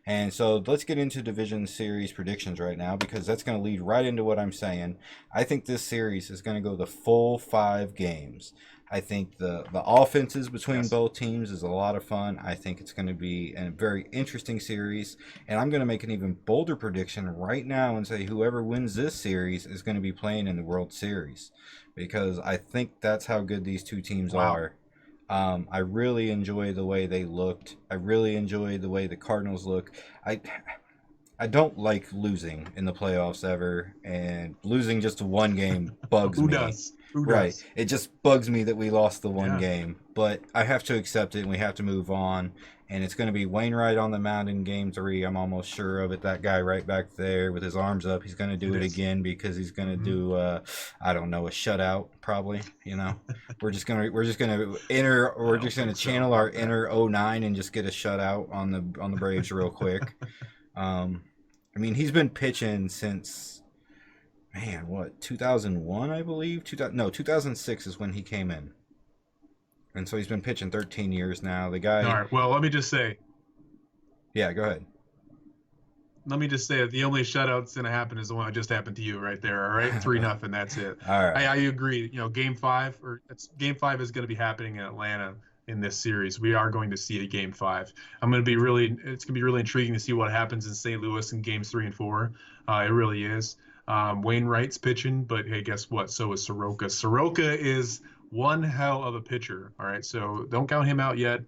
And so let's get into division series predictions right now because that's going to lead right into what I'm saying. I think this series is going to go the full 5 games. I think the offenses between Yes. both teams is a lot of fun. I think it's going to be a very interesting series. And I'm going to make an even bolder prediction right now and say whoever wins this series is going to be playing in the World Series because I think that's how good these two teams Wow. are. I really enjoy the way they looked. I really enjoy the way the Cardinals look. I I don't like losing in the playoffs ever, and losing just one game bugs Who me. does? Who Right. does? It just bugs me that we lost the one Yeah. game, but I have to accept it and we have to move on. And it's going to be Wainwright on the mound in game 3. I'm almost sure of it. That guy right back there with his arms up, he's going to do It it is. again because he's going to Mm-hmm. do, I don't know, a shutout probably. We're I just don't gonna think so channel our about that. inner '09 and just get a shutout on the Braves real quick. Um, I mean, he's been pitching since man, what 2001, I believe. 2000, no, 2006 is when he came in, and so he's been pitching 13 years now. The All guy, right. Well, yeah, go ahead. let me just say that the only shutout that's going to happen is the one that just happened to you right there. All right, 3-0. That's it. All right. I agree. Game 5 is going to be happening in Atlanta in this series. We are going to see a Game 5. It's going to be really intriguing to see what happens in St. Louis in games 3 and 4. It really is. Wainwright's pitching, but hey, guess what? So is Soroka. Soroka is one hell of a pitcher. All right, so don't count him out yet.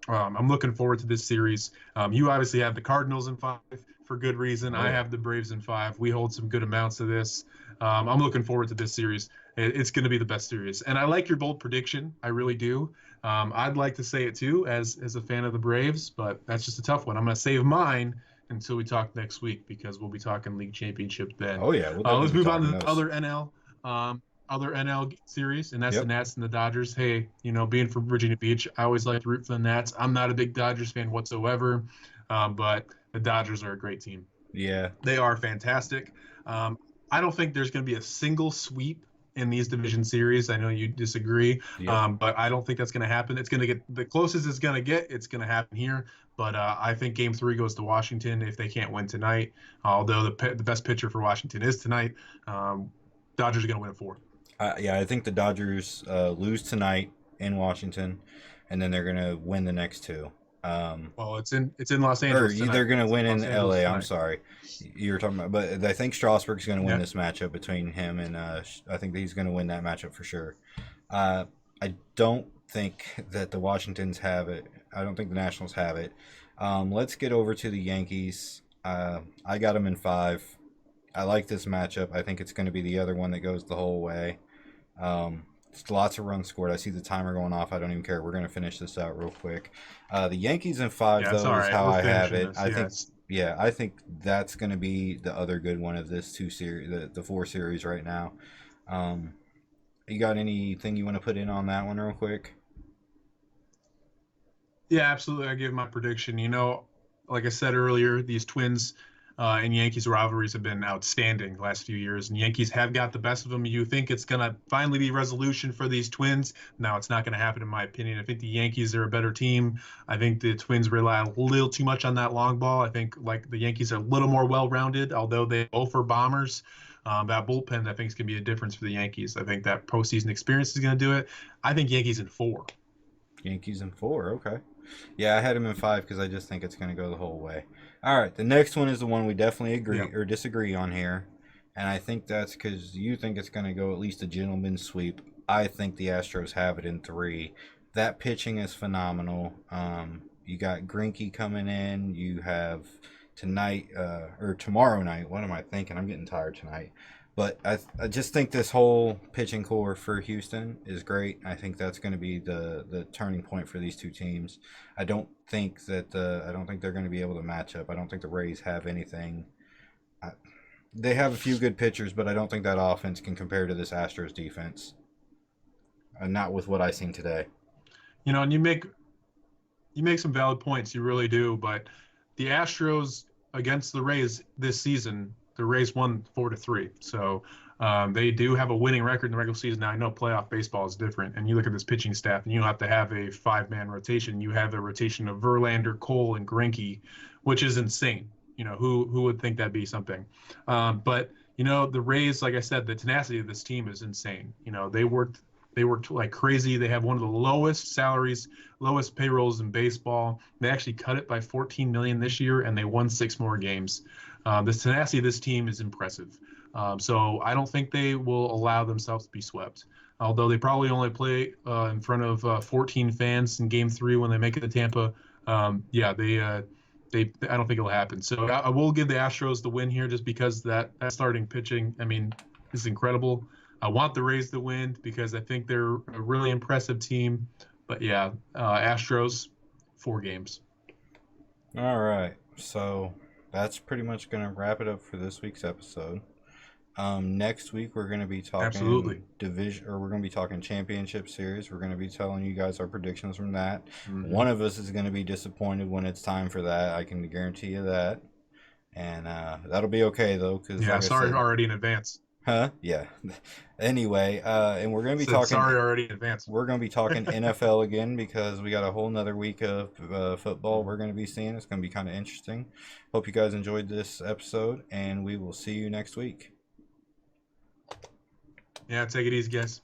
I'm looking forward to this series. You obviously have the Cardinals in 5 for good reason. Oh I yeah. have the Braves in 5. We hold some good amounts of this. I'm looking forward to this series. It's going to be the best series, and I like your bold prediction. I really do. I'd like to say it too, as a fan of the Braves, but that's just a tough one. I'm going to save mine until we talk next week because we'll be talking league championship then. Oh yeah. We'll Let's definitely be move on to talking the those. other NL series, and that's the Yep. Nats and the Dodgers. Hey, being from Virginia Beach, I always like to root for the Nats. I'm not a big Dodgers fan whatsoever, but the Dodgers are a great team. Yeah. They are fantastic. Um, I don't think there's going to be a single sweep in these division series. I know you disagree, Yep. but I don't think that's going to happen. It's going to get the closest it's going to get. It's going to happen here. But I think Game 3 goes to Washington if they can't win tonight. Although the best pitcher for Washington is tonight, Dodgers are going to win it 4. Yeah. I think the Dodgers lose tonight in Washington, and then they're gonna win the next two. Um, Well, it's in Los or Angeles they're tonight. going to It's in win in Los Angeles LA. I'm tonight. sorry, you were talking about, but I think Strasburg's going to win Yeah. this matchup between him and I think that he's going to win that matchup for sure. Uh, I don't think that the Washingtons have it. I don't think the Nationals have it. Let's get over to the Yankees. I got them in 5. I like this matchup. I think it's going to be the other one that goes the whole way. It's lots of runs scored. I see the timer going off. I don't even care. We're going to finish this out real quick. The Yankees in 5, Yeah, it's though, all is right. how We're I have finishing it. this. I think, Yes. yeah, I think that's going to be the other good one of this two series, the 4 series right now. Um, you got anything you want to put in on that one real quick? Yeah, absolutely. I give my prediction. Like I said earlier, these Twins and Yankees rivalries have been outstanding the last few years, and Yankees have got the best of them. You think it's going to finally be resolution for these Twins? No, it's not going to happen, in my opinion. I think the Yankees are a better team. I think the Twins rely a little too much on that long ball. I think like the Yankees are a little more well-rounded, although they both are bombers. That bullpen, I think, is going to be a difference for the Yankees. I think that postseason experience is going to do it. I think Yankees in 4. Yankees in 4. Okay. Yeah, I had him in 5 because I just think it's going to go the whole way. All right, the next one is the one we definitely agree Yeah. or disagree on here, and I think that's because you think it's going to go at least a gentleman's sweep. I think the Astros have it in 3. That pitching is phenomenal. You got Grinky coming in. You have tonight or tomorrow night. What am I thinking? I'm getting tired tonight. But I just think this whole pitching core for Houston is great. I think that's going to be the turning point for these two teams. I don't think they're going to be able to match up. I don't think the Rays have anything. I, they have a few good pitchers, but I don't think that offense can compare to this Astros defense. Not with what I seen today. And you make some valid points. You really do. But the Astros against the Rays this season, the Rays won 4-3. So they do have a winning record in the regular season. Now I know playoff baseball is different, and you look at this pitching staff, and you don't have to have a 5-man rotation. You have a rotation of Verlander, Cole, and Greinke, which is insane. Who would think that'd be something? But the Rays, like I said, the tenacity of this team is insane. They worked like crazy. They have one of the lowest salaries, lowest payrolls in baseball. They actually cut it by 14 million this year, and they won 6 more games. The tenacity of this team is impressive. So I don't think they will allow themselves to be swept. Although they probably only play in front of 14 fans in Game 3 when they make it to Tampa. Yeah, I don't think it'll happen. So I will give the Astros the win here just because that starting pitching, I mean, is incredible. I want the Rays to win because I think they're a really impressive team. But yeah, Astros, 4 games. All right. So that's pretty much going to wrap it up for this week's episode. Next week we're going to be talking Absolutely. we're going to be talking championship series. We're going to be telling you guys our predictions from that. Mhm. One of us is going to be disappointed when it's time for that. I can guarantee you that. And that'll be okay though, because Yeah, like sorry I said, already in advance. huh? Yeah. Anyway, and we're going to be Said talking. sorry already in advance. We're going to be talking NFL again because we got a whole nother week of football we're going to be seeing. It's going to be kind of interesting. Hope you guys enjoyed this episode, and we will see you next week. Yeah, take it easy, guys.